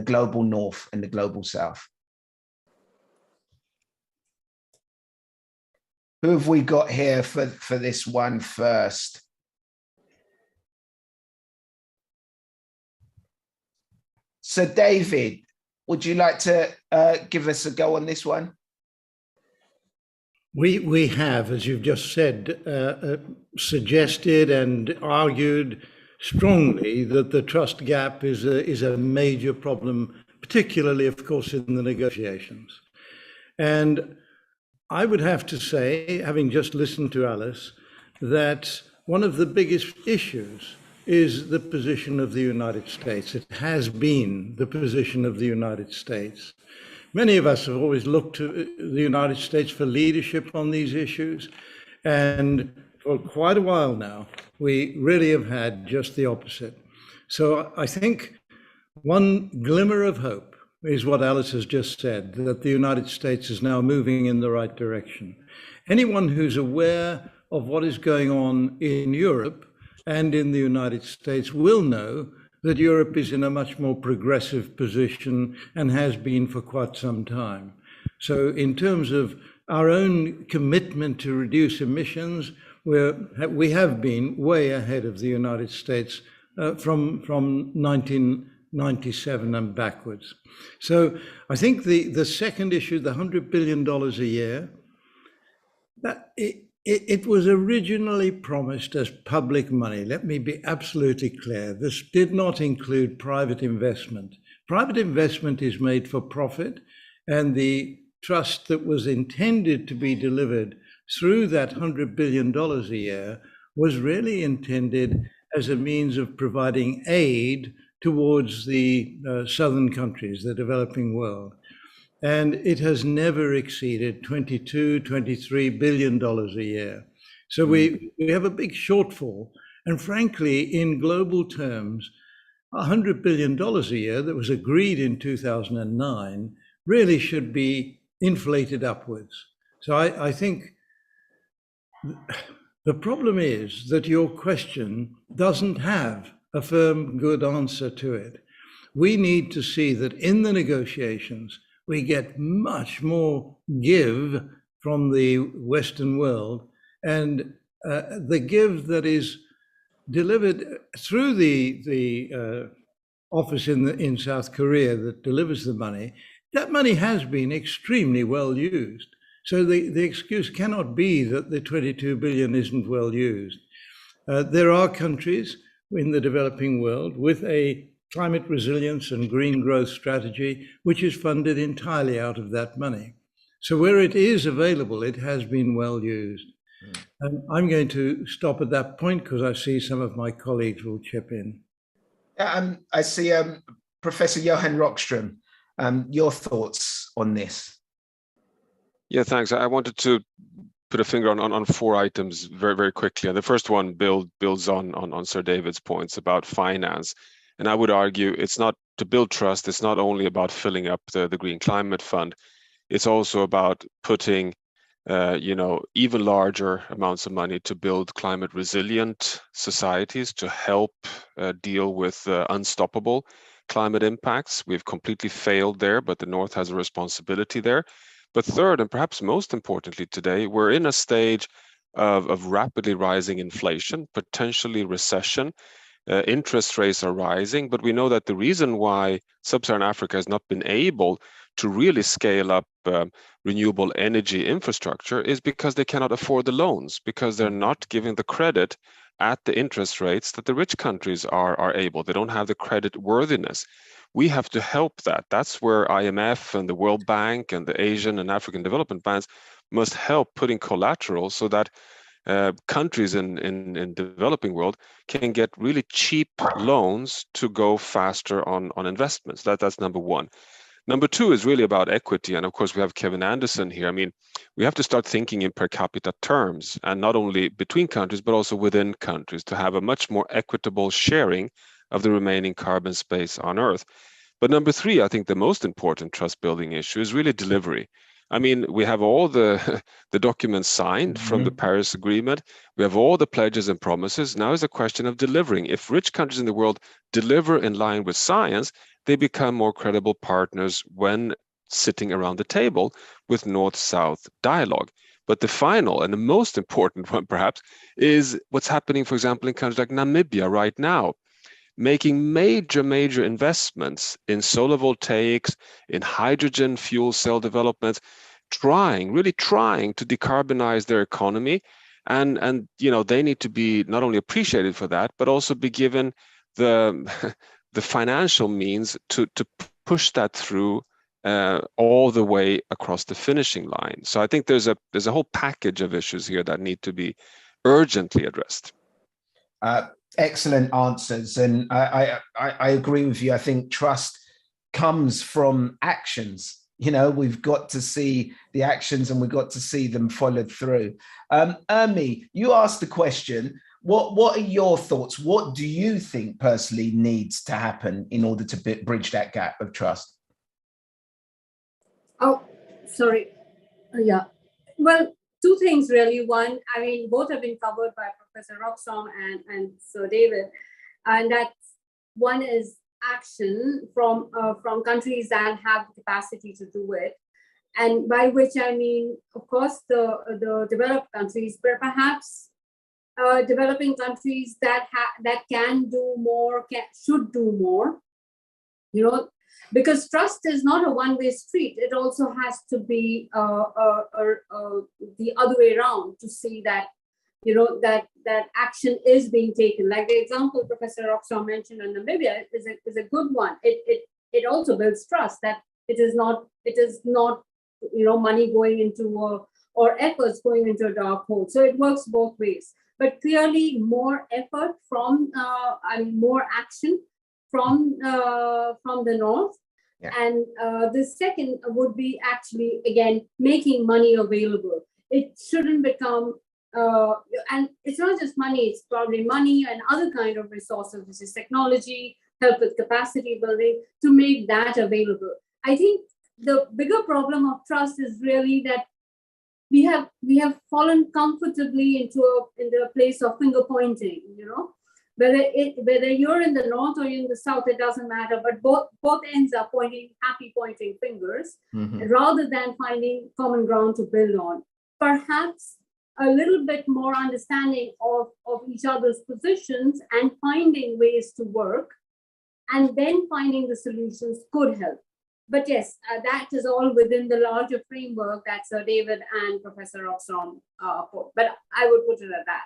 global north and the global south. Who have we got here for this one first? So David, would you like to give us a go on this one? We have, as you've just said, suggested and argued strongly that the trust gap is a major problem, particularly, of course, in the negotiations. And I would have to say, having just listened to Alice, that one of the biggest issues is the position of the United States. It has been the position of the United States. Many of us have always looked to the United States for leadership on these issues. And for quite a while now, we really have had just the opposite. So I think one glimmer of hope is what Alice has just said, that the United States is now moving in the right direction. Anyone who's aware of what is going on in Europe and in the United States will know that Europe is in a much more progressive position and has been for quite some time. So in terms of our own commitment to reduce emissions, we have been way ahead of the United States from 1997 and backwards. So I think the second issue, the $100 billion a year, that it was originally promised as public money. Let me be absolutely clear. This did not include private investment. Private investment is made for profit, and the trust that was intended to be delivered through that $100 billion a year was really intended as a means of providing aid towards the southern countries, the developing world. And it has never exceeded $22, $23 billion a year. So we have a big shortfall. And frankly, in global terms, $100 billion a year that was agreed in 2009 really should be inflated upwards. So I think the problem is that your question doesn't have a firm, good answer to it. We need to see that in the negotiations, we get much more give from the Western world, and the give that is delivered through the office in South Korea that delivers the money, that money has been extremely well used. So the excuse cannot be that the 22 billion isn't well used. There are countries in the developing world with a climate resilience and green growth strategy, which is funded entirely out of that money. So where it is available, it has been well used. And I'm going to stop at that point because I see some of my colleagues will chip in. I see Professor Johan Rockström. Your thoughts on this? Yeah, thanks. I wanted to put a finger on four items very, very quickly. And the first one builds on Sir David's points about finance. And I would argue it's not to build trust. It's not only about filling up the Green Climate Fund. It's also about putting, even larger amounts of money to build climate resilient societies to help deal with unstoppable climate impacts. We've completely failed there, but the North has a responsibility there. But third, and perhaps most importantly today, we're in a stage of rapidly rising inflation, potentially recession. Interest rates are rising, but we know that the reason why Sub-Saharan Africa has not been able to really scale up renewable energy infrastructure is because they cannot afford the loans, because they're not giving the credit at the interest rates that the rich countries are able. They don't have the credit worthiness. We have to help that. That's where IMF and the World Bank and the Asian and African development banks must help putting collateral so that countries in developing world can get really cheap loans to go faster on investments. That's number one. Number two is really about equity. And of course, we have Kevin Anderson here. I mean, we have to start thinking in per capita terms, and not only between countries, but also within countries, to have a much more equitable sharing of the remaining carbon space on Earth. But number three, I think the most important trust building issue is really delivery. I mean, we have all the the documents signed from the Paris Agreement. We have all the pledges and promises. Now is a question of delivering. If rich countries in the world deliver in line with science, they become more credible partners when sitting around the table with North-South dialogue. But the final and the most important one, perhaps, is what's happening, for example, in countries like Namibia right now, making major investments in solar voltaics, in hydrogen fuel cell developments, really trying to decarbonize their economy. And you know, they need to be not only appreciated for that, but also be given the the financial means to push that through all the way across the finishing line. So I think there's a whole package of issues here that need to be urgently addressed. Excellent answers, and I agree with you. I think trust comes from actions. You know, we've got to see the actions, and we've got to see them followed through. Urmi, you asked the question. What are your thoughts? What do you think personally needs to happen in order to bridge that gap of trust? Oh, sorry. Yeah. Well, two things really. One, I mean, both have been covered by Professor Roxholm and Sir David, and that one is action from countries that have the capacity to do it, and by which I mean, of course, the developed countries, but perhaps developing countries that can do more, should do more. You know, because trust is not a one-way street. It also has to be the other way around, to see that, you know, that action is being taken. Like the example Professor Roxholm mentioned in Namibia is a good one. It also builds trust that it is not you know, money going into or efforts going into a dark hole. So it works both ways. But clearly, more effort from more action from the north. Yeah. And the second would be actually, again, making money available. It shouldn't become, and it's not just money, it's probably money and other kind of resources, which is technology, help with capacity building, to make that available. I think the bigger problem of trust is really that we have fallen comfortably into a place of finger pointing, you know. Whether you're in the north or you're in the south, it doesn't matter. But both ends are happy pointing fingers, rather than finding common ground to build on. Perhaps a little bit more understanding of each other's positions and finding ways to work, and then finding the solutions could help. But yes, that is all within the larger framework that Sir David and Professor Roxholm put. But I would put it at that.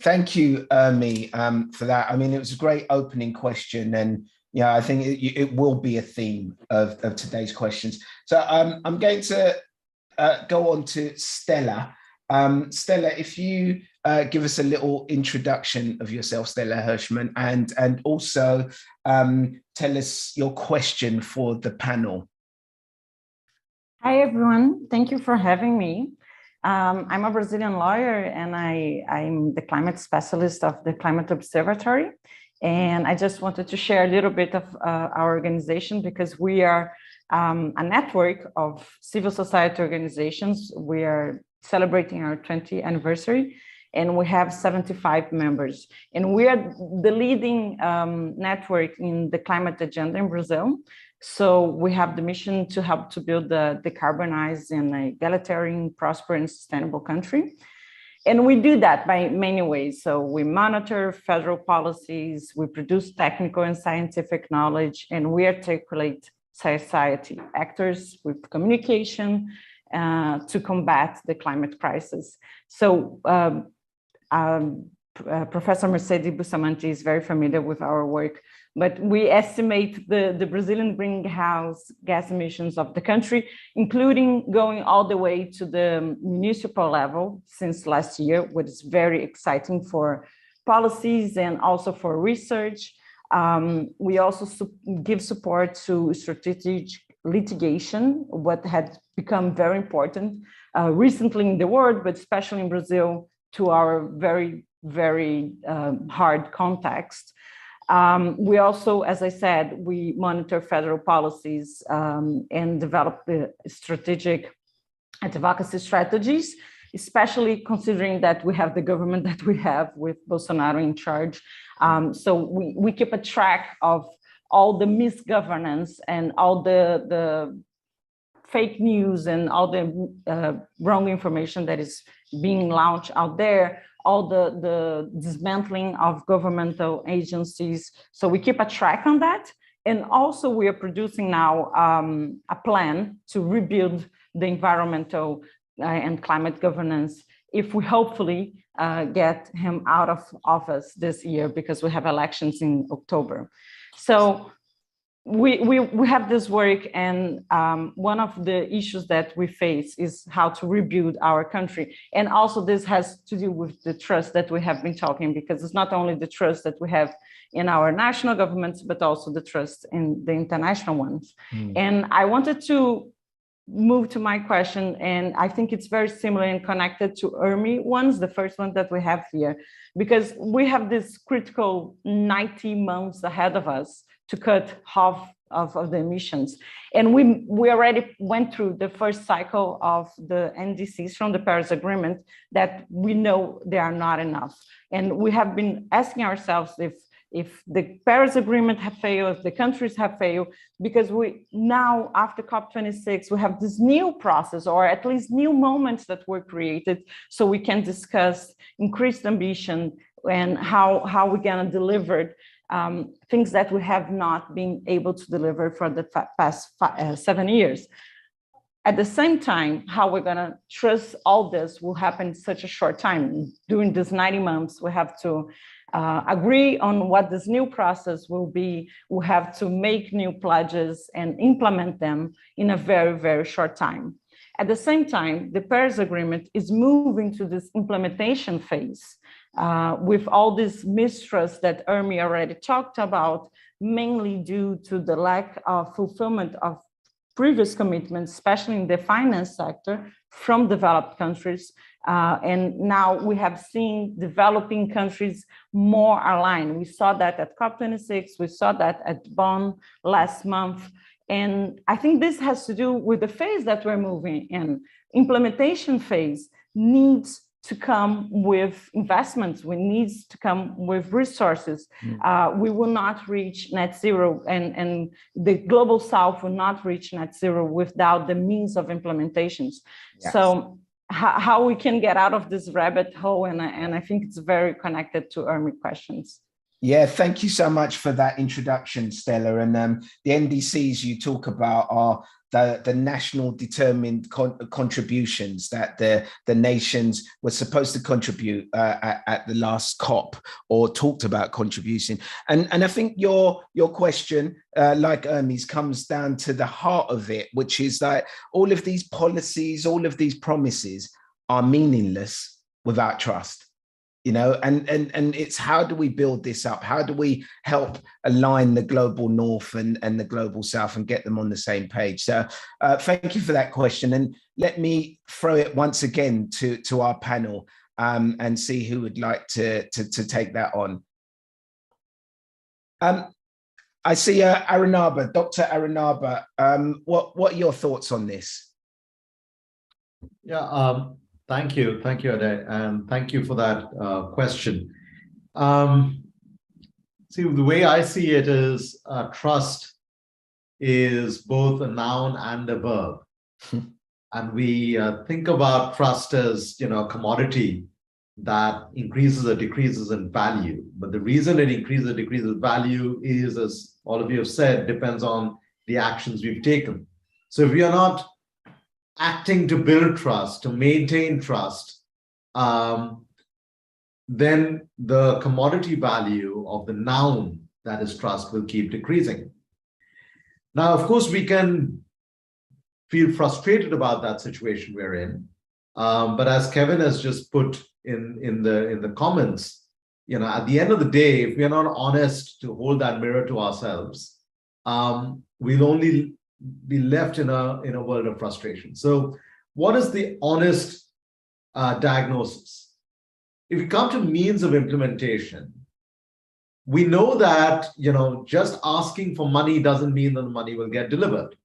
Thank you, Urmi, for that. I mean, it was a great opening question, and yeah, I think it will be a theme of today's questions. So I'm going to go on to Stella. Stella, if you give us a little introduction of yourself, Stela Herschmann, and also tell us your question for the panel. Hi, everyone. Thank you for having me. I'm a Brazilian lawyer, and I'm the climate specialist of the Climate Observatory. And I just wanted to share a little bit of our organization, because we are a network of civil society organizations. We are celebrating our 20th anniversary, and we have 75 members. And we are the leading network in the climate agenda in Brazil. So we have the mission to help to build the decarbonized and egalitarian, prosperous, and sustainable country. And we do that by many ways. So we monitor federal policies, we produce technical and scientific knowledge, and we articulate society actors with communication to combat the climate crisis. So Professor Mercedes Bustamante is very familiar with our work, but we estimate the Brazilian greenhouse gas emissions of the country, including going all the way to the municipal level since last year, which is very exciting for policies and also for research. We also give support to strategic litigation, what had become very important recently in the world, but especially in Brazil, to our very hard context. We also, as I said, we monitor federal policies and develop the strategic advocacy strategies, especially considering that we have the government that we have with Bolsonaro in charge. So we keep a track of all the misgovernance and all the fake news and all the wrong information that is being launched out there, all the dismantling of governmental agencies. So we keep a track on that. And also we are producing now a plan to rebuild the environmental and climate governance if we hopefully get him out of office this year, because we have elections in October. So we have this work, and one of the issues that we face is how to rebuild our country. And also this has to do with the trust that we have been talking, because it's not only the trust that we have in our national governments, but also the trust in the international ones. And I wanted to move to my question, and I think it's very similar and connected to Urmi ones, the first one that we have here, because we have this critical 90 months ahead of us to cut half of the emissions. And we already went through the first cycle of the NDCs from the Paris Agreement that we know they are not enough. And we have been asking ourselves if the Paris Agreement have failed, if the countries have failed, because we now, after COP26, we have this new process, or at least new moments that were created, so we can discuss increased ambition and how we're gonna deliver things that we have not been able to deliver for the past 7 years. At the same time, how we're gonna trust all this will happen in such a short time. During these 90 months, we have to agree on what this new process will be. We have to make new pledges and implement them in a very, very short time. At the same time, the Paris Agreement is moving to this implementation phase with all this mistrust that Urmi already talked about, mainly due to the lack of fulfillment of previous commitments, especially in the finance sector, from developed countries. And now we have seen developing countries more aligned. We saw that at COP26, we saw that at Bonn last month. And I think this has to do with the phase that we're moving in. Implementation phase needs to come with investments, we need to come with resources. We will not reach net zero, and the global south will not reach net zero without the means of implementations. Yes. So how we can get out of this rabbit hole, and I think it's very connected to Urmi questions. Yeah, thank you so much for that introduction, Stella. And the NDCs you talk about are the national determined contributions that the nations were supposed to contribute at the last COP, or talked about contributing. And I think your question, like Urmi's, comes down to the heart of it, which is that all of these policies, all of these promises are meaningless without trust. You know, and it's how do we build this up? How do we help align the global north and the global south and get them on the same page? So thank you for that question. And let me throw it once again to our panel and see who would like to take that on. I see Aranaba, Dr. Aranaba. What are your thoughts on this? Yeah. Thank you, Ade, and thank you for that question. See, the way I see it is trust is both a noun and a verb. And we think about trust as, a commodity that increases or decreases in value. But the reason it increases or decreases value is, as all of you have said, depends on the actions we've taken. So if we are not acting to build trust, to maintain trust, then the commodity value of the noun that is trust will keep decreasing. Now, of course, we can feel frustrated about that situation we're in. But as Kevin has just put in the comments, at the end of the day, if we are not honest to hold that mirror to ourselves, we'll only be left in a world of frustration. So what is the honest diagnosis? If we come to means of implementation, we know that, just asking for money doesn't mean that the money will get delivered.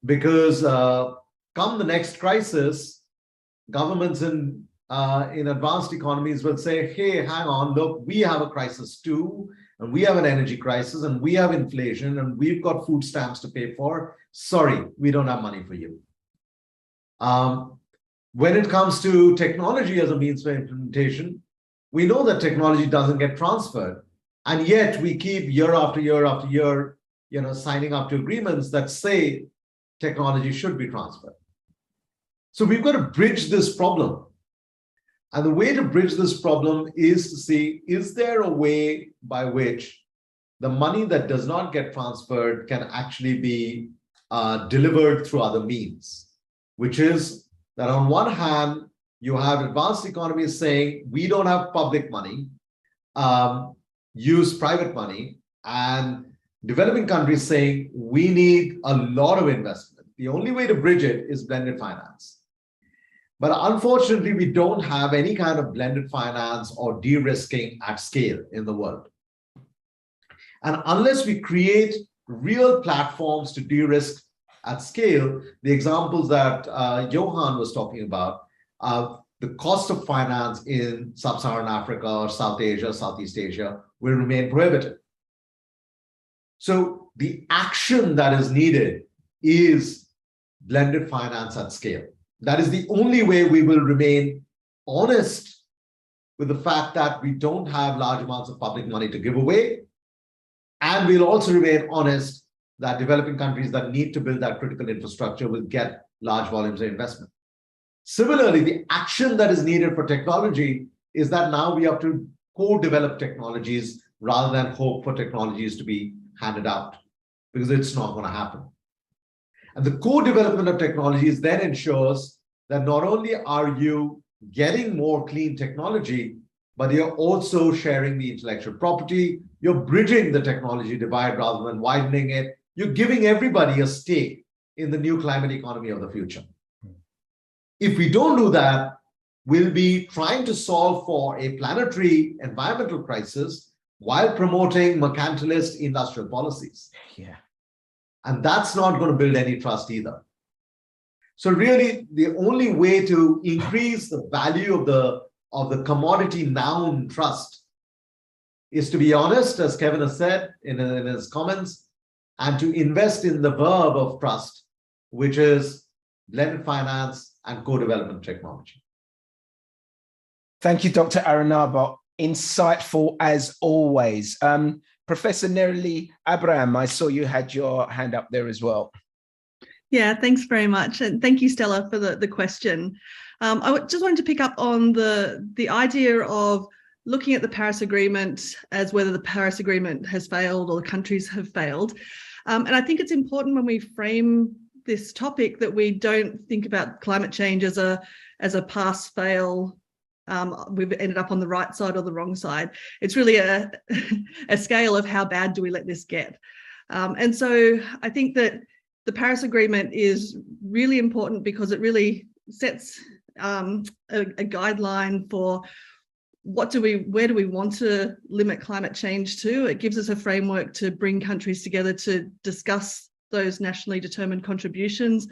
Because come the next crisis, governments in advanced economies will say, hey, hang on, look, we have a crisis too, and we have an energy crisis, and we have inflation, and we've got food stamps to pay for. Sorry, we don't have money for you. When it comes to technology as a means for implementation, we know that technology doesn't get transferred, and yet we keep year after year after year, signing up to agreements that say technology should be transferred. So we've got to bridge this problem. And the way to bridge this problem is to see, is there a way by which the money that does not get transferred can actually be delivered through other means, which is that on one hand, you have advanced economies saying, we don't have public money, use private money, and developing countries saying, we need a lot of investment. The only way to bridge it is blended finance. But unfortunately, we don't have any kind of blended finance or de-risking at scale in the world. And unless we create real platforms to de-risk at scale, the examples that Johan was talking about, the cost of finance in sub-Saharan Africa or South Asia, Southeast Asia will remain prohibitive. So the action that is needed is blended finance at scale. That is the only way we will remain honest with the fact that we don't have large amounts of public money to give away. And we'll also remain honest that developing countries that need to build that critical infrastructure will get large volumes of investment. Similarly, the action that is needed for technology is that now we have to co-develop technologies rather than hope for technologies to be handed out, because it's not going to happen. And the co-development of technologies then ensures that not only are you getting more clean technology, but you're also sharing the intellectual property, you're bridging the technology divide rather than widening it, you're giving everybody a stake in the new climate economy of the future. If we don't do that, we'll be trying to solve for a planetary environmental crisis while promoting mercantilist industrial policies. Yeah. And that's not going to build any trust either. So really, the only way to increase the value of the commodity noun trust is to be honest, as Kevin has said in his comments, and to invest in the verb of trust, which is blended finance and co-development technology. Thank you, Dr. Aranaba. Insightful as always. Professor Nerali Abraham, I saw you had your hand up there as well. Yeah, thanks very much. And thank you, Stella, for the question. I just wanted to pick up on the idea of looking at the Paris Agreement as whether the Paris Agreement has failed or the countries have failed. And I think it's important when we frame this topic that we don't think about climate change as a pass-fail. We've ended up on the right side or the wrong side. It's really a scale of how bad do we let this get. And so I think that the Paris Agreement is really important because it really sets a guideline for where do we want to limit climate change to. It gives us a framework to bring countries together to discuss those nationally determined contributions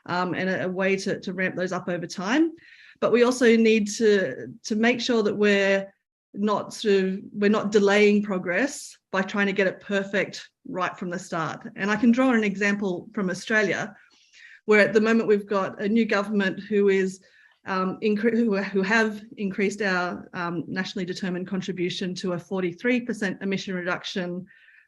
and a way to ramp those up over time. But we also need to make sure that we're not delaying progress by trying to get it perfect right from the start. And I can draw an example from Australia, where at the moment we've got a new government who have increased our nationally determined contribution to a 43% emission reduction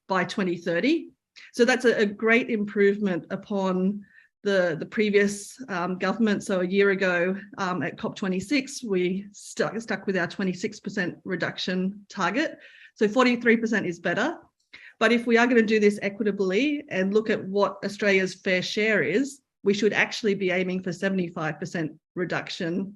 by 2030. So that's a great improvement upon the previous government. So a year ago at COP26, we stuck with our 26% reduction target. So 43% is better. But if we are going to do this equitably and look at what Australia's fair share is, we should actually be aiming for 75% reduction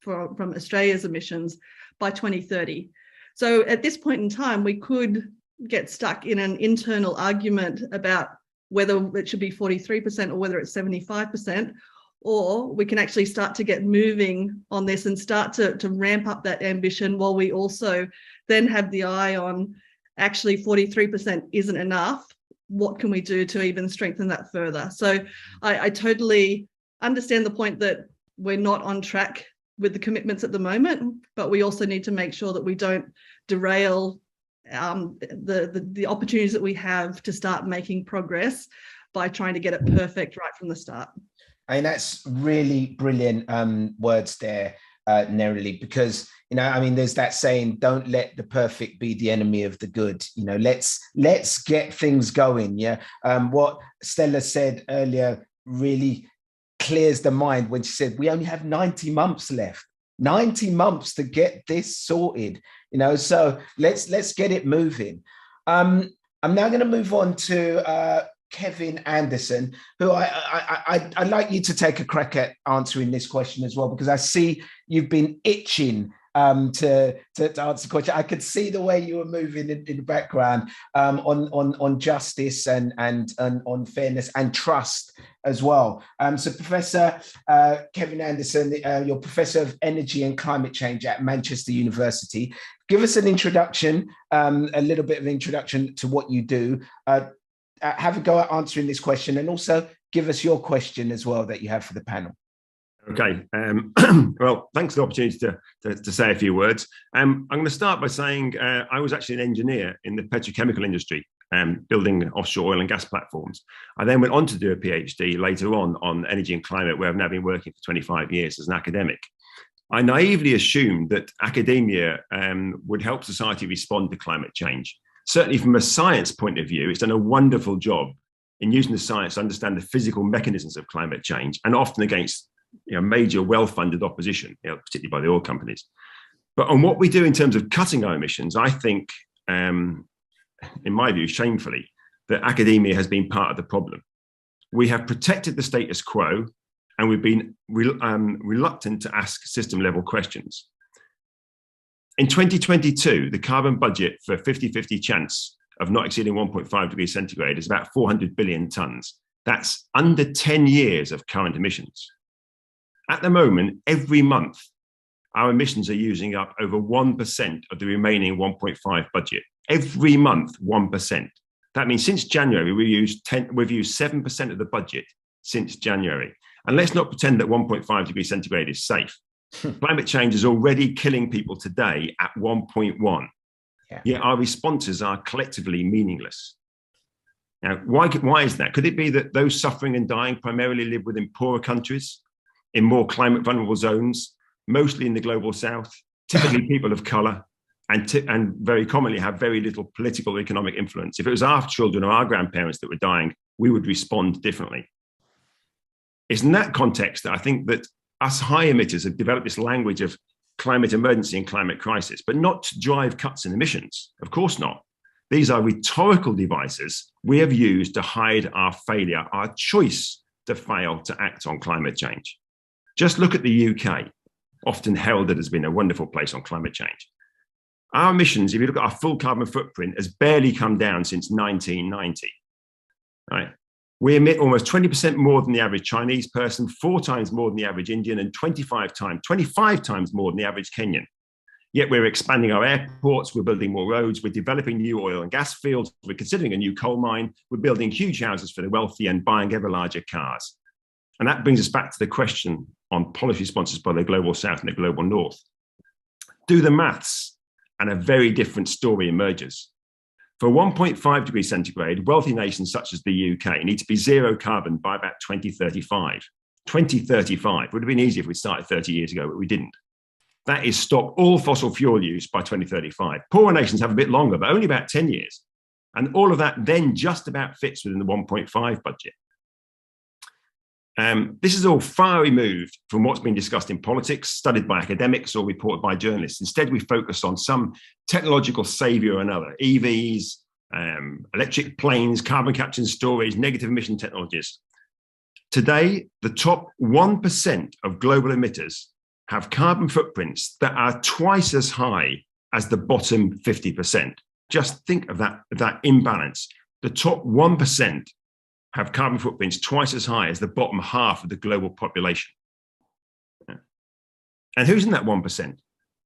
from Australia's emissions by 2030. So at this point in time, we could get stuck in an internal argument about whether it should be 43% or whether it's 75%, or we can actually start to get moving on this and start to ramp up that ambition while we also then have the eye on actually 43% isn't enough. What can we do to even strengthen that further? So I totally understand the point that we're not on track with the commitments at the moment, but we also need to make sure that we don't derail the opportunities that we have to start making progress by trying to get it perfect right from the start. I mean, that's really brilliant words there, Nerily, because, you know, I mean, there's that saying, don't let the perfect be the enemy of the good. You know, let's get things going. Yeah. What Stella said earlier really clears the mind when she said, we only have 90 months left. 90 months to get this sorted, you know, so let's get it moving. I'm now going to move on to Kevin Anderson, who I'd like you to take a crack at answering this question as well, because I see you've been itching to answer the question. I could see the way you were moving in the background on justice and on fairness and trust as well. So Professor Kevin Anderson, you're Professor of Energy and Climate Change at Manchester University. Give us an introduction, a little bit of introduction to what you do. Have a go at answering this question, and also give us your question as well that you have for the panel. Okay. Well, thanks for the opportunity to say a few words. I'm going to start by saying I was actually an engineer in the petrochemical industry, building offshore oil and gas platforms. I then went on to do a PhD later on energy and climate, where I've now been working for 25 years as an academic. I naively assumed that academia would help society respond to climate change. Certainly from a science point of view, it's done a wonderful job in using the science to understand the physical mechanisms of climate change, and often against major well-funded opposition, particularly by the oil companies. But on what we do in terms of cutting our emissions, I think, in my view, shamefully, that academia has been part of the problem. We have protected the status quo, and we've been reluctant to ask system-level questions. In 2022, the carbon budget for a 50-50 chance of not exceeding 1.5 degrees centigrade is about 400 billion tonnes. That's under 10 years of current emissions. At the moment, every month, our emissions are using up over 1% of the remaining 1.5 budget. Every month, 1%. That means since January, we've used 7% of the budget since January. And let's not pretend that 1.5 degrees centigrade is safe. Climate change is already killing people today at 1.1. Yet our responses are collectively meaningless. Now, why is that? Could it be that those suffering and dying primarily live within poorer countries, in more climate vulnerable zones, mostly in the global south, typically people of color, and very commonly have very little political or economic influence? If it was our children or our grandparents that were dying, we would respond differently. It's in that context that I think that us high emitters have developed this language of climate emergency and climate crisis, but not to drive cuts in emissions. Of course not. These are rhetorical devices we have used to hide our failure, our choice to fail to act on climate change. Just look at the UK, often heralded as being a wonderful place on climate change. Our emissions, if you look at our full carbon footprint, has barely come down since 1990. Right? We emit almost 20% more than the average Chinese person, 4 times more than the average Indian, and 25 times more than the average Kenyan. Yet we're expanding our airports, we're building more roads, we're developing new oil and gas fields, we're considering a new coal mine, we're building huge houses for the wealthy and buying ever larger cars. And that brings us back to the question on policy responses by the global south and the global north. Do the maths, and a very different story emerges. For 1.5 degrees centigrade, wealthy nations such as the UK need to be zero carbon by about 2035. 2035 would have been easy if we started 30 years ago, but we didn't. That is stop all fossil fuel use by 2035. Poorer nations have a bit longer, but only about 10 years. And all of that then just about fits within the 1.5 budget. This is all far removed from what's been discussed in politics, studied by academics or reported by journalists. Instead, we focus on some technological savior or another: EVs, electric planes, carbon capture and storage, negative emission technologies. Today, the top 1% of global emitters have carbon footprints that are twice as high as the bottom 50%. Just think of that imbalance. The top 1% have carbon footprints twice as high as the bottom half of the global population. And who's in that 1%?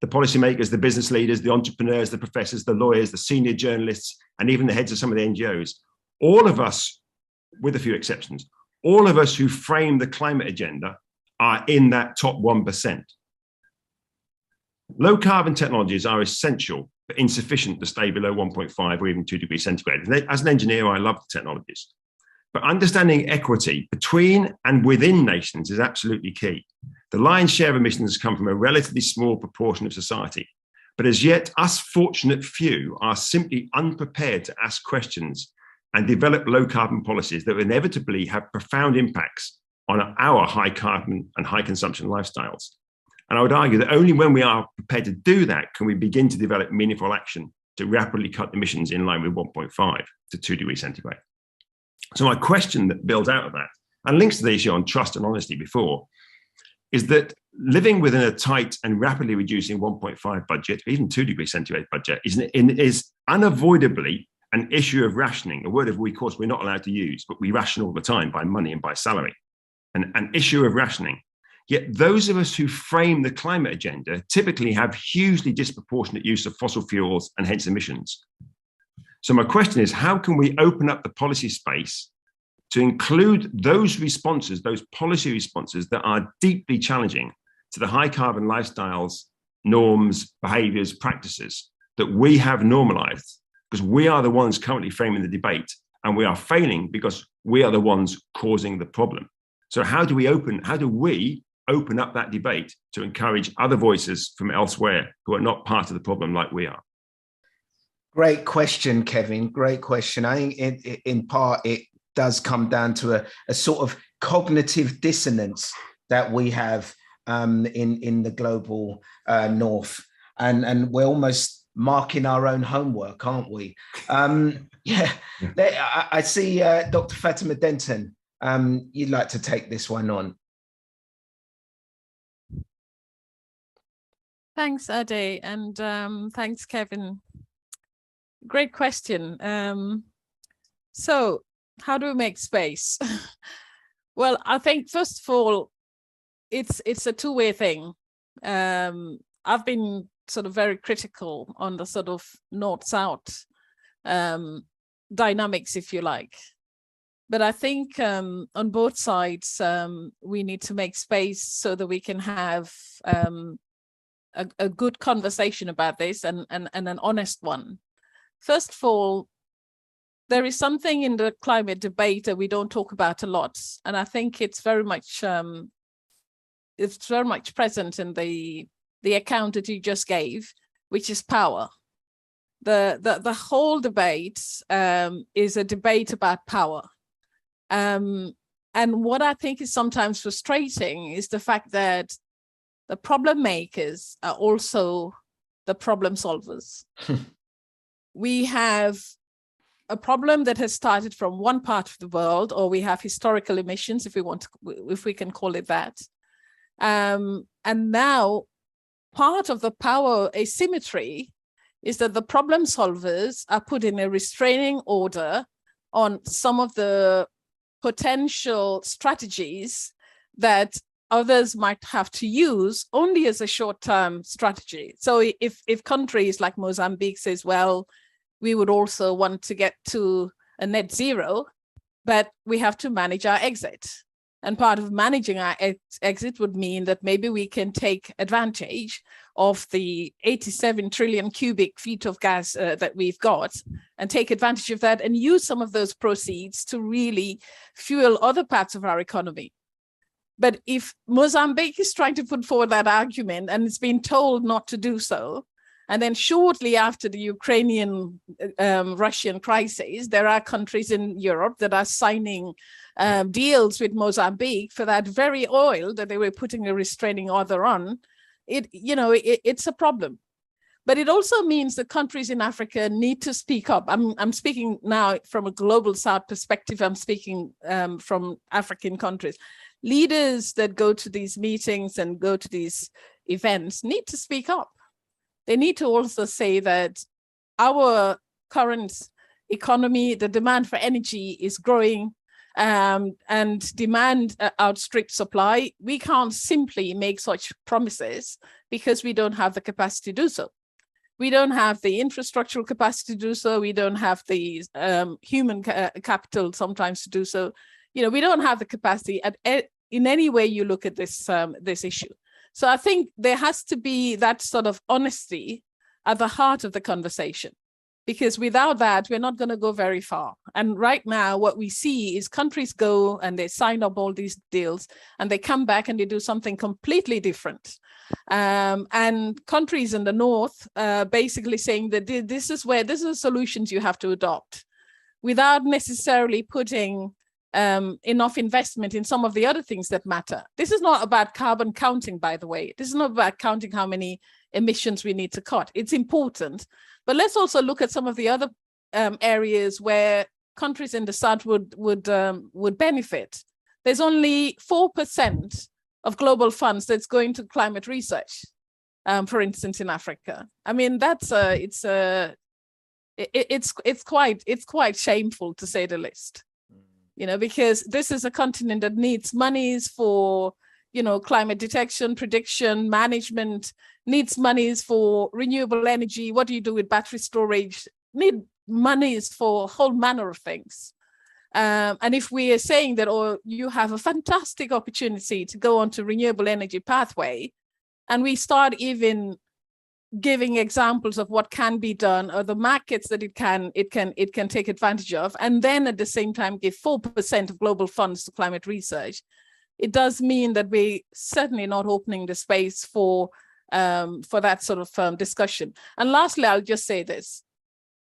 the policymakers, the business leaders, the entrepreneurs, the professors, the lawyers, the senior journalists, and even the heads of some of the NGOs, all of us, with a few exceptions, all of us who frame the climate agenda are in that top 1%. Low carbon technologies are essential but insufficient to stay below 1.5 or even 2 degrees centigrade. As an engineer, I love the technologies. But understanding equity between and within nations is absolutely key. The lion's share of emissions come from a relatively small proportion of society. But as yet, us fortunate few are simply unprepared to ask questions and develop low carbon policies that inevitably have profound impacts on our high carbon and high consumption lifestyles. And I would argue that only when we are prepared to do that can we begin to develop meaningful action to rapidly cut emissions in line with 1.5 to 2 degrees centigrade. So my question that builds out of that, and links to the issue on trust and honesty before, is that living within a tight and rapidly reducing 1.5 budget, even 2 degrees centigrade budget, is unavoidably an issue of rationing, a word of we, of course, we're not allowed to use, but we ration all the time by money and by salary, an issue of rationing. Yet those of us who frame the climate agenda typically have hugely disproportionate use of fossil fuels and hence emissions. So my question is, how can we open up the policy space to include those responses, those policy responses that are deeply challenging to the high carbon lifestyles, norms, behaviors, practices that we have normalized? Because we are the ones currently framing the debate, and we are failing because we are the ones causing the problem. So how do we open up that debate to encourage other voices from elsewhere who are not part of the problem like we are? Great question, Kevin. Great question. I think in part it does come down to a sort of cognitive dissonance that we have in the global north, and we're almost marking our own homework, aren't we? Yeah, I see Dr. Fatima Denton. You'd like to take this one on. Thanks, Ade, and thanks, Kevin. Great question. So how do we make space? Well, I think, first of all, it's a two-way thing. I've been sort of very critical on the sort of north-south dynamics, if you like. But I think on both sides, we need to make space so that we can have a good conversation about this and an honest one. First of all, there is something in the climate debate that we don't talk about a lot, and I think it's very much present in the account that you just gave, which is power. The whole debate is a debate about power. And what I think is sometimes frustrating is the fact that the problem makers are also the problem solvers. We have a problem that has started from one part of the world, or we have historical emissions, if we can call it that. And now part of the power asymmetry is that the problem solvers are put in a restraining order on some of the potential strategies that others might have to use only as a short-term strategy. So if countries like Mozambique says, well, we would also want to get to a net zero, but we have to manage our exit. And part of managing our exit would mean that maybe we can take advantage of the 87 trillion cubic feet of gas that we've got, and take advantage of that and use some of those proceeds to really fuel other parts of our economy. But if Mozambique is trying to put forward that argument and it's been told not to do so, and then shortly after the Ukrainian-Russian crisis, there are countries in Europe that are signing deals with Mozambique for that very oil that they were putting a restraining order on. It's a problem. But it also means that countries in Africa need to speak up. I'm speaking now from a global South perspective. I'm speaking from African countries. Leaders that go to these meetings and go to these events need to speak up. They need to also say that our current economy, the demand for energy is growing and demand outstrips supply, we can't simply make such promises because we don't have the capacity to do so. We don't have the infrastructural capacity to do so. We don't have the human capital sometimes to do so. You know, we don't have the capacity in any way you look at this this issue. So I think there has to be that sort of honesty at the heart of the conversation, because without that, we're not going to go very far. And right now, what we see is countries go and they sign up all these deals and they come back and they do something completely different. And countries in the north basically saying that this is the solutions you have to adopt, without necessarily putting enough investment in some of the other things that matter. This is not about carbon counting, by the way. This is not about counting how many emissions we need to cut. It's important, but let's also look at some of the other areas where countries in the south would benefit. There's only 4% of global funds that's going to climate research, for instance, in Africa. I mean, that's it's quite shameful, to say the least. You know, because this is a continent that needs monies for, you know, climate detection, prediction, management, needs monies for renewable energy. What do you do with battery storage? Need monies for a whole manner of things. And if we are saying that, oh, you have a fantastic opportunity to go onto renewable energy pathway, and we start even giving examples of what can be done or the markets that it can take advantage of, and then at the same time give 4% of global funds to climate research, it does mean that we're certainly not opening the space for that sort of discussion. And lastly, I'll just say this.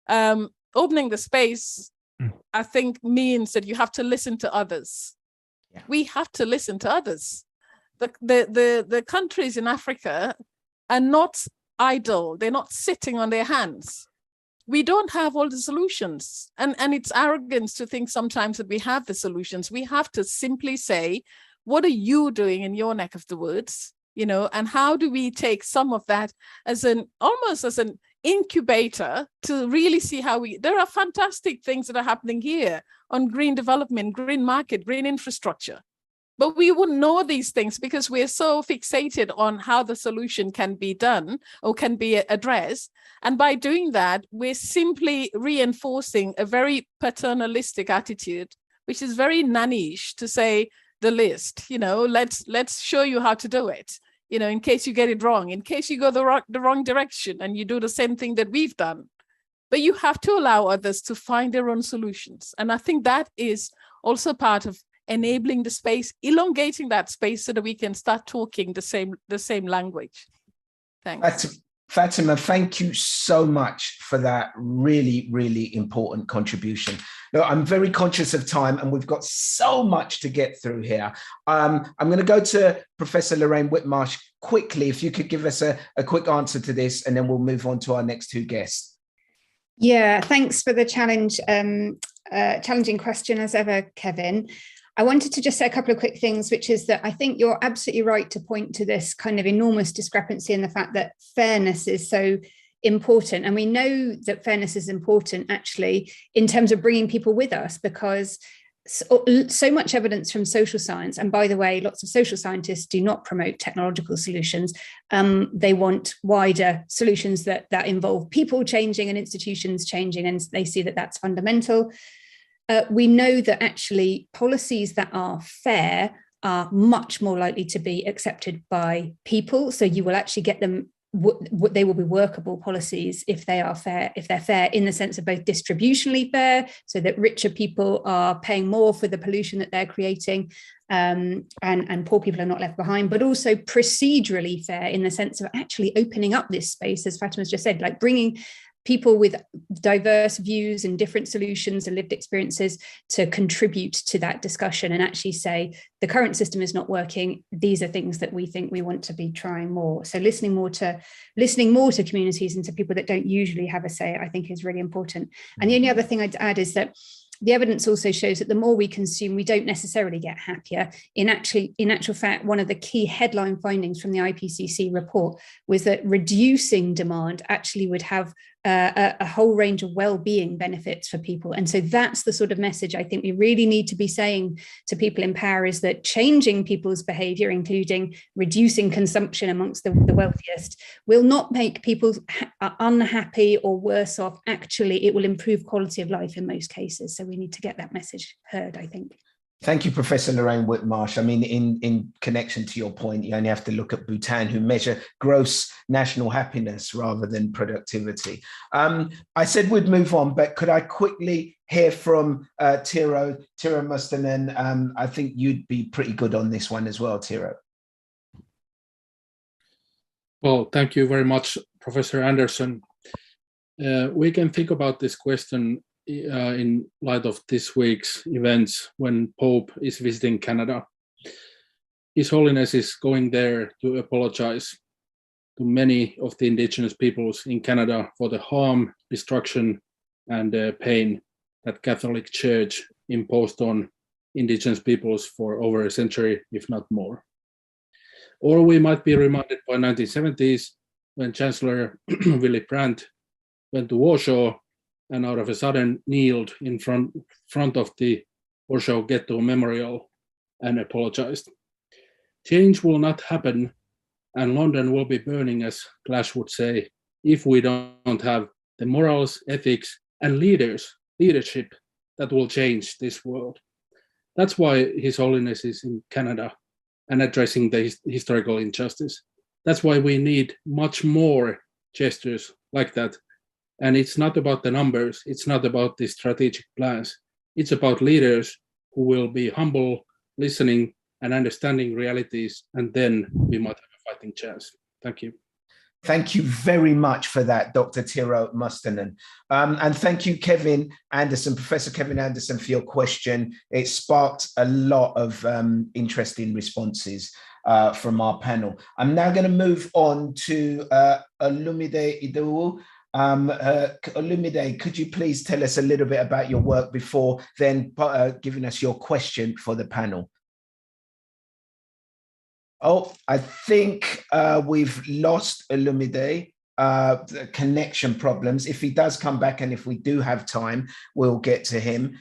Opening the space, I think, means that you have to listen to others. Yeah. We have to listen to others. The countries in Africa are not idle. They're not sitting on their hands. We don't have all the solutions. And it's arrogance to think sometimes that we have the solutions. We have to simply say, what are you doing in your neck of the woods? You know, and how do we take some of that as almost as an incubator to really see how there are fantastic things that are happening here on green development, green market, green infrastructure. But we wouldn't know these things because we're so fixated on how the solution can be done or can be addressed. And by doing that, we're simply reinforcing a very paternalistic attitude, which is very nannish, to say the list, you know, let's show you how to do it, you know, in case you get it wrong, in case you go the wrong direction and you do the same thing that we've done. But you have to allow others to find their own solutions. And I think that is also part of enabling the space, elongating that space so that we can start talking the same language. Thanks. Fatima, thank you so much for that really, really important contribution. Look, I'm very conscious of time and we've got so much to get through here. I'm going to go to Professor Lorraine Whitmarsh quickly, if you could give us a quick answer to this, and then we'll move on to our next two guests. Yeah, thanks for the challenging question as ever, Kevin. I wanted to just say a couple of quick things, which is that I think you're absolutely right to point to this kind of enormous discrepancy in the fact that fairness is so important. And we know that fairness is important, actually, in terms of bringing people with us, because so much evidence from social science, and by the way, lots of social scientists do not promote technological solutions. They want wider solutions that involve people changing and institutions changing, and they see that that's fundamental. We know that actually policies that are fair are much more likely to be accepted by people. So you will actually get them, they will be workable policies if they are fair, if they're fair in the sense of both distributionally fair, so that richer people are paying more for the pollution that they're creating, and poor people are not left behind, but also procedurally fair in the sense of actually opening up this space, as Fatima's just said, like bringing people with diverse views and different solutions and lived experiences to contribute to that discussion and actually say, the current system is not working. These are things that we think we want to be trying more. So listening more to communities and to people that don't usually have a say, I think is really important. And the only other thing I'd add is that the evidence also shows that the more we consume, we don't necessarily get happier. In actual fact, one of the key headline findings from the IPCC report was that reducing demand actually would have a whole range of well-being benefits for people. And so that's the sort of message I think we really need to be saying to people in power, is that changing people's behavior, including reducing consumption amongst the wealthiest, will not make people unhappy or worse off. Actually, it will improve quality of life in most cases. So we need to get that message heard, I think. Thank you, Professor Lorraine Whitmarsh. I mean, in connection to your point, you only have to look at Bhutan, who measure gross national happiness rather than productivity. I said we'd move on, but could I quickly hear from Tero Mustonen? I think you'd be pretty good on this one as well, Tero. Well, thank you very much, Professor Anderson. We can think about this question in light of this week's events when Pope is visiting Canada. His Holiness is going there to apologize to many of the Indigenous peoples in Canada for the harm, destruction, and pain that Catholic Church imposed on Indigenous peoples for over a century, if not more. Or we might be reminded by 1970s when Chancellor Willy Brandt went to Warsaw and out of a sudden kneeled in front of the Warsaw Ghetto Memorial and apologized. Change will not happen, and London will be burning, as Clash would say, if we don't have the morals, ethics, and leadership that will change this world. That's why His Holiness is in Canada and addressing the historical injustice. That's why we need much more gestures like that. And it's not about the numbers, it's not about the strategic plans. It's about leaders who will be humble, listening, and understanding realities, and then we might have a fighting chance. Thank you. Thank you very much for that, Dr. Tero Mustonen. And thank you, Kevin Anderson, Professor Kevin Anderson, for your question. It sparked a lot of interesting responses from our panel. I'm now going to move on to Olumide Idowu. Olumide, could you please tell us a little bit about your work before then giving us your question for the panel? Oh, I think we've lost Olumide, connection problems. If he does come back and if we do have time, we'll get to him.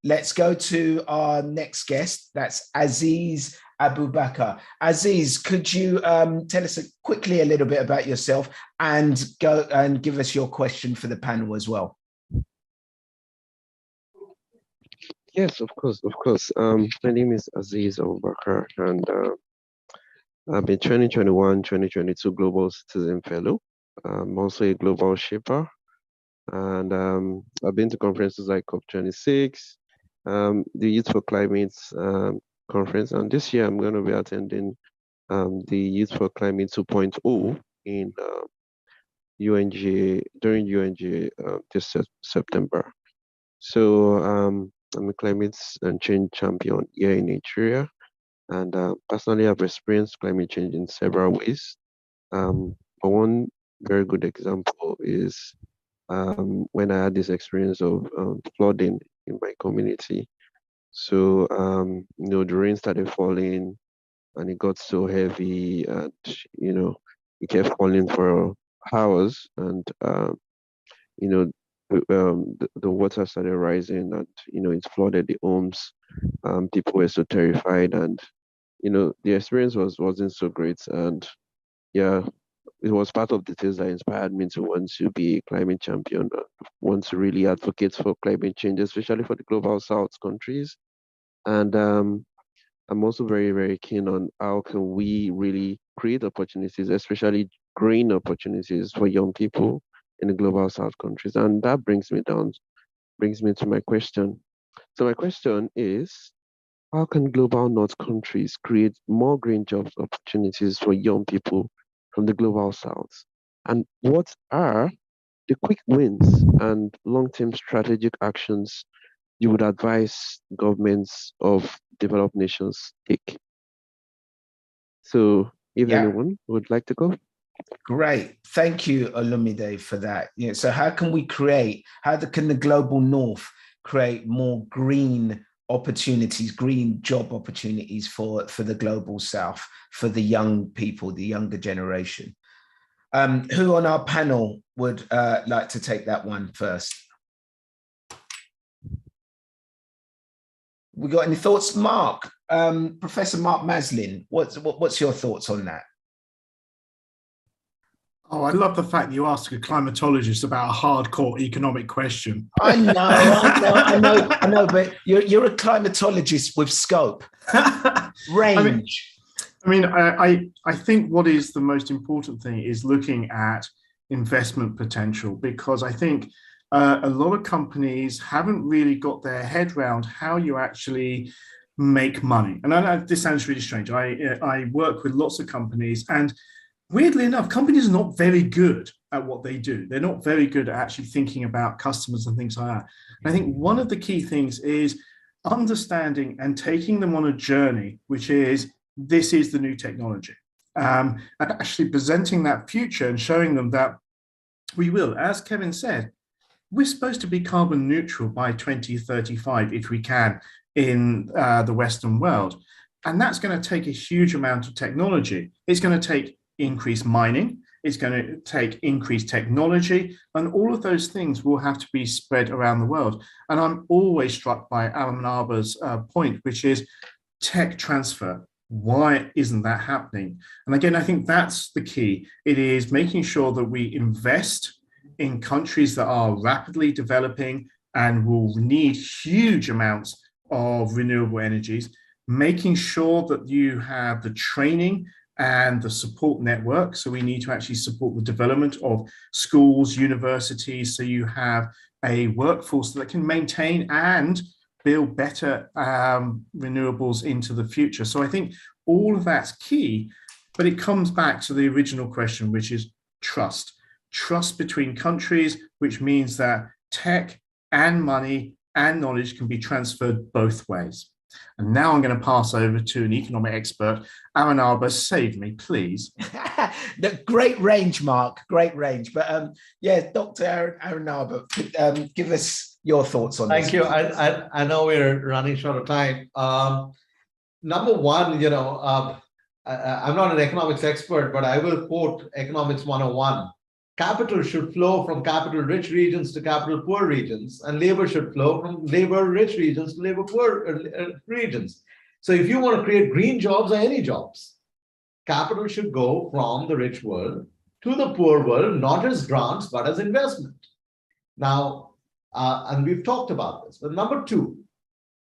Let's go to our next guest. That's Aziz Abubakar. Aziz, could you tell us quickly a little bit about yourself and go and give us your question for the panel as well? Yes, of course, of course. My name is Aziz Abubakar, and I've been 2021-2022 Global Citizen Fellow. I'm also a global shaper, and I've been to conferences like COP26, the Youth for Climate conference, and this year I'm going to be attending the Youth for Climate 2.0 in UNGA, during UNGA this September. So I'm a climate and change champion here in Nigeria, and personally I've experienced climate change in several ways. But one very good example is when I had this experience of flooding in my community. So, the rain started falling and it got so heavy, and, it kept falling for hours, and, the water started rising, and, it flooded the homes. People were so terrified, and, the experience wasn't so great. And yeah, it was part of the things that inspired me to want to be a climate champion, want to really advocate for climate change, especially for the global South countries. And I'm also very, very keen on how can we really create opportunities, especially green opportunities for young people in the global South countries. And that brings me to my question. So my question is, how can global North countries create more green jobs opportunities for young people from the global South? And what are the quick wins and long-term strategic actions you would advise governments of developed nations take? So if anyone would like to go. Great. Thank you, Olumide, for that. So how can the global North create more green opportunities, green job opportunities for the global South, for the young people, the younger generation? Who on our panel would like to take that one first? We got any thoughts? Mark, Professor Mark Maslin, what's your thoughts on that? Oh, I love the fact you ask a climatologist about a hardcore economic question. I know, but you're a climatologist with scope, range. I think what is the most important thing is looking at investment potential, because I think a lot of companies haven't really got their head around how you actually make money. And I know this sounds really strange. I work with lots of companies, and weirdly enough, companies are not very good at what they do. They're not very good at actually thinking about customers and things like that. And I think one of the key things is understanding and taking them on a journey, which is, this is the new technology, and actually presenting that future and showing them that we will, as Kevin said, we're supposed to be carbon neutral by 2035 if we can in the Western world. And that's going to take a huge amount of technology. It's going to take increased mining, it's going to take increased technology, and all of those things will have to be spread around the world. And I'm always struck by Alan Arber's point, which is tech transfer. Why isn't that happening? And again, I think that's the key. It is making sure that we invest in countries that are rapidly developing and will need huge amounts of renewable energies, making sure that you have the training and the support network. So we need to actually support the development of schools, universities, so you have a workforce that can maintain and build better renewables into the future. So I think all of that's key, but it comes back to the original question, which is trust. Trust between countries, which means that tech and money and knowledge can be transferred both ways. And now I'm going to pass over to an economic expert. Aaron Arber, save me, please. The great range, Mark, great range. But yeah, Dr. Aaron Arber, give us your thoughts on this. Thank you. I know we're running short of time. Number one, I'm not an economics expert, but I will quote Economics 101. Capital should flow from capital-rich regions to capital-poor regions, and labor should flow from labor-rich regions to labor-poor regions. So if you want to create green jobs or any jobs, capital should go from the rich world to the poor world, not as grants, but as investment. Now, and we've talked about this, but number two,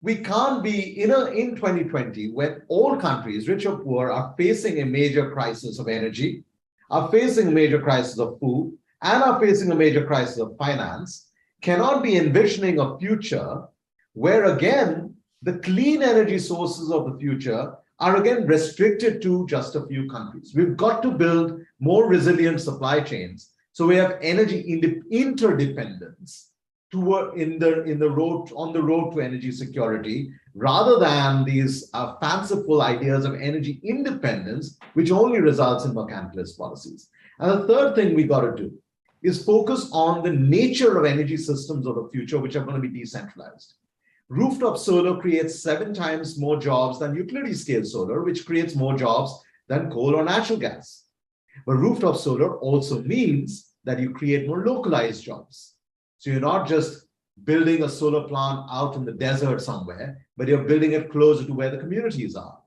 we can't be in 2020 when all countries, rich or poor, are facing a major crisis of energy, are facing a major crisis of food, and are facing a major crisis of finance, cannot be envisioning a future where, again, the clean energy sources of the future are again restricted to just a few countries. We've got to build more resilient supply chains so we have energy interdependence on the road to energy security, rather than these fanciful ideas of energy independence, which only results in mercantilist policies. And the third thing we got to do is focus on the nature of energy systems of the future, which are going to be decentralized. Rooftop solar creates 7 times more jobs than utility scale solar, which creates more jobs than coal or natural gas. But rooftop solar also means that you create more localized jobs. So you're not just building a solar plant out in the desert somewhere, but you're building it closer to where the communities are.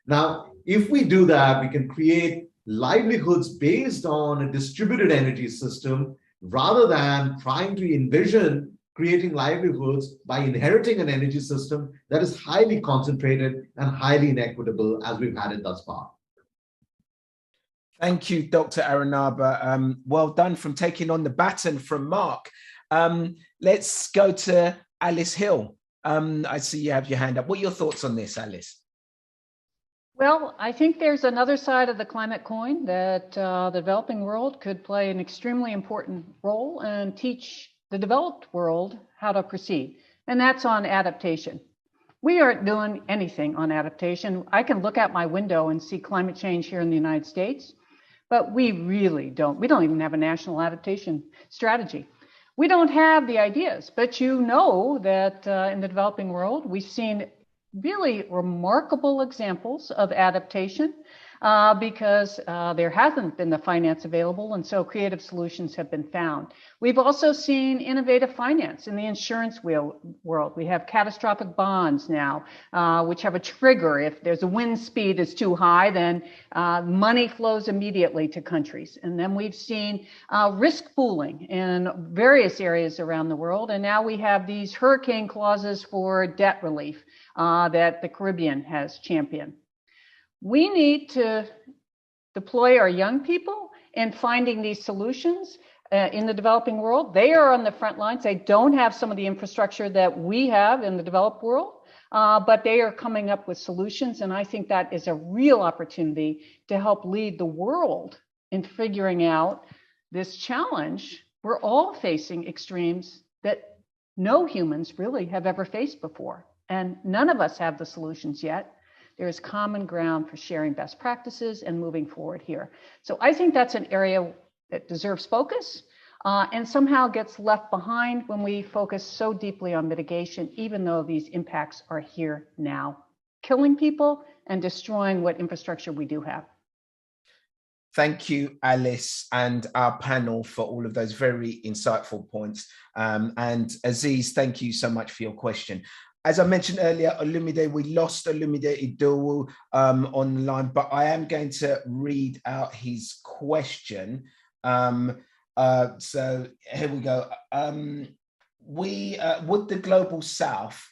Now, if we do that, we can create livelihoods based on a distributed energy system, rather than trying to envision creating livelihoods by inheriting an energy system that is highly concentrated and highly inequitable, as we've had it thus far. Thank you, Dr. Aaron Arber. Well done from taking on the baton from Mark. Let's go to Alice Hill. I see you have your hand up. What are your thoughts on this, Alice? Well, I think there's another side of the climate coin that the developing world could play an extremely important role and teach the developed world how to proceed, and that's on adaptation. We aren't doing anything on adaptation. I can look out my window and see climate change here in the United States, but we really don't. We don't even have a national adaptation strategy. We don't have the ideas, but you know that in the developing world, we've seen really remarkable examples of adaptation. because there hasn't been the finance available, and so creative solutions have been found. We've also seen innovative finance in the insurance world. We have catastrophic bonds now, which have a trigger. If there's a wind speed is too high, then money flows immediately to countries. And then we've seen risk pooling in various areas around the world. And now we have these hurricane clauses for debt relief that the Caribbean has championed. We need to deploy our young people in finding these solutions in the developing world. They are on the front lines. They don't have some of the infrastructure that we have in the developed world, but they are coming up with solutions. And I think that is a real opportunity to help lead the world in figuring out this challenge. We're all facing extremes that no humans really have ever faced before. And none of us have the solutions yet. There is common ground for sharing best practices and moving forward here. So I think that's an area that deserves focus and somehow gets left behind when we focus so deeply on mitigation, even though these impacts are here now, killing people and destroying what infrastructure we do have. Thank you, Alice, and our panel for all of those very insightful points. And Aziz, thank you so much for your question. As I mentioned earlier, Olumide, we lost Olumide Idowu online, but I am going to read out his question. So here we go. Would the Global South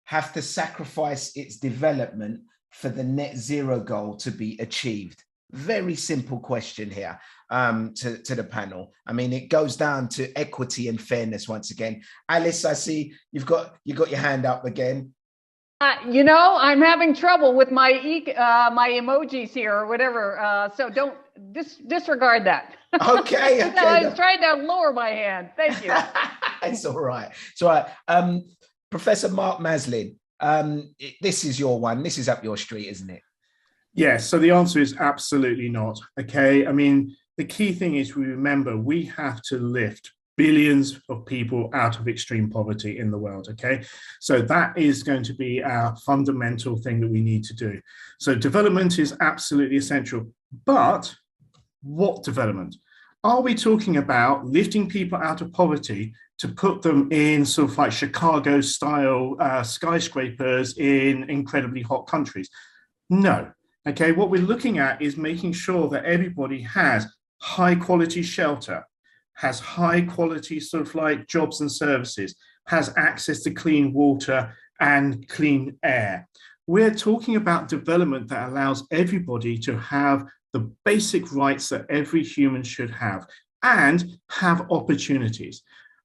have to sacrifice its development for the net zero goal to be achieved? Very simple question here to the panel. I mean, it goes down to equity and fairness once again. Alice, I see you've got your hand up again. You know, I'm having trouble with my my emojis here or whatever. So don't disregard that. Okay. Okay. I was trying to lower my hand. Thank you. It's all right. It's all right. Professor Mark Maslin, this is your one. This is up your street, isn't it? Yes, so the answer is absolutely not. Okay, I mean, the key thing is we remember we have to lift billions of people out of extreme poverty in the world. Okay, so that is going to be our fundamental thing that we need to do. So development is absolutely essential. But what development? Are we talking about lifting people out of poverty to put them in sort of like Chicago style skyscrapers in incredibly hot countries? No. Okay, what we're looking at is making sure that everybody has high quality shelter, has high quality sort of like jobs and services, has access to clean water and clean air. We're talking about development that allows everybody to have the basic rights that every human should have and have opportunities.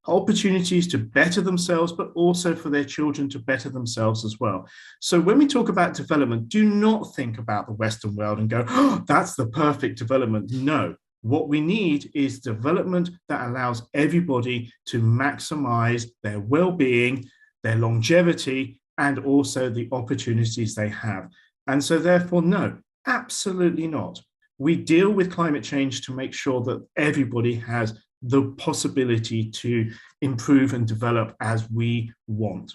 Opportunities to better themselves, but also for their children to better themselves as well. So when we talk about development, do not think about the Western world and go, oh, that's the perfect development. No, what we need is development that allows everybody to maximize their well-being, their longevity, and also the opportunities they have. And so therefore, no, absolutely not. We deal with climate change to make sure that everybody has the possibility to improve and develop as we want.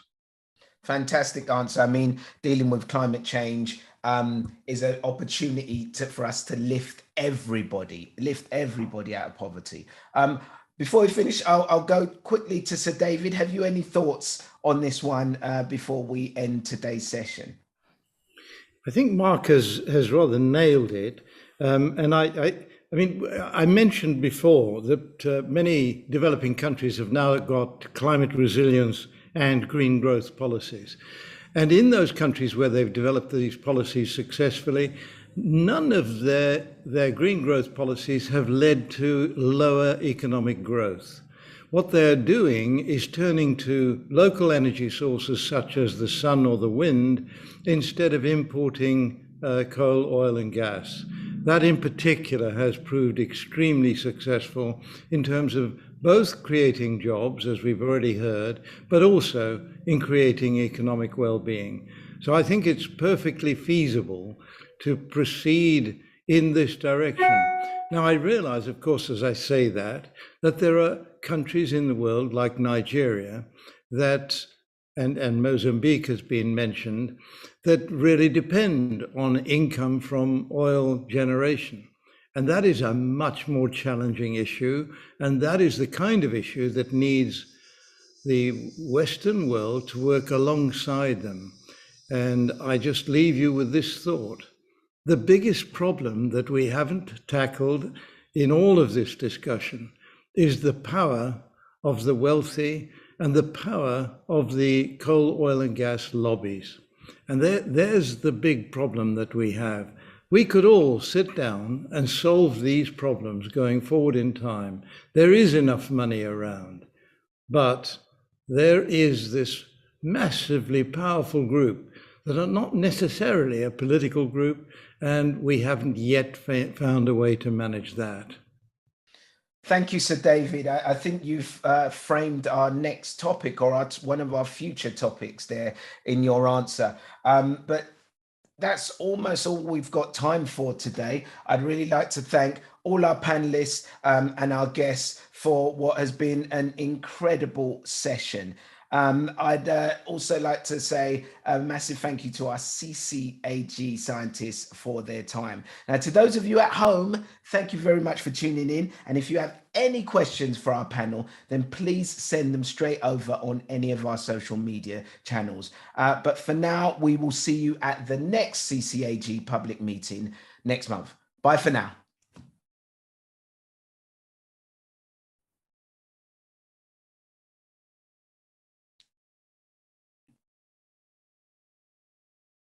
Fantastic answer. I mean, dealing with climate change is an opportunity for us to lift everybody out of poverty. Before we finish, I'll go quickly to Sir David. Have you any thoughts on this one before we end today's session? I think Mark has rather nailed it. And I mean, I mentioned before that many developing countries have now got climate resilience and green growth policies. And in those countries where they've developed these policies successfully, none of their green growth policies have led to lower economic growth. What they're doing is turning to local energy sources such as the sun or the wind instead of importing coal, oil and gas. That in particular has proved extremely successful in terms of both creating jobs, as we've already heard, but also in creating economic well-being. So I think it's perfectly feasible to proceed in this direction. Now, I realize, of course, as I say that there are countries in the world like Nigeria that and Mozambique has been mentioned, that really depend on income from oil generation. And that is a much more challenging issue. And that is the kind of issue that needs the Western world to work alongside them. And I just leave you with this thought. The biggest problem that we haven't tackled in all of this discussion is the power of the wealthy and the power of the coal, oil and gas lobbies. And there's the big problem that we have. We could all sit down and solve these problems going forward in time. There is enough money around, but there is this massively powerful group that are not necessarily a political group, and we haven't yet found a way to manage that. Thank you, Sir David. I think you've framed our next topic, or one of our future topics there in your answer. But that's almost all we've got time for today. I'd really like to thank all our panelists and our guests for what has been an incredible session. I'd also like to say a massive thank you to our CCAG scientists for their time. Now, to those of you at home, thank you very much for tuning in. And if you have any questions for our panel, then please send them straight over on any of our social media channels. But for now, we will see you at the next CCAG public meeting next month. Bye for now.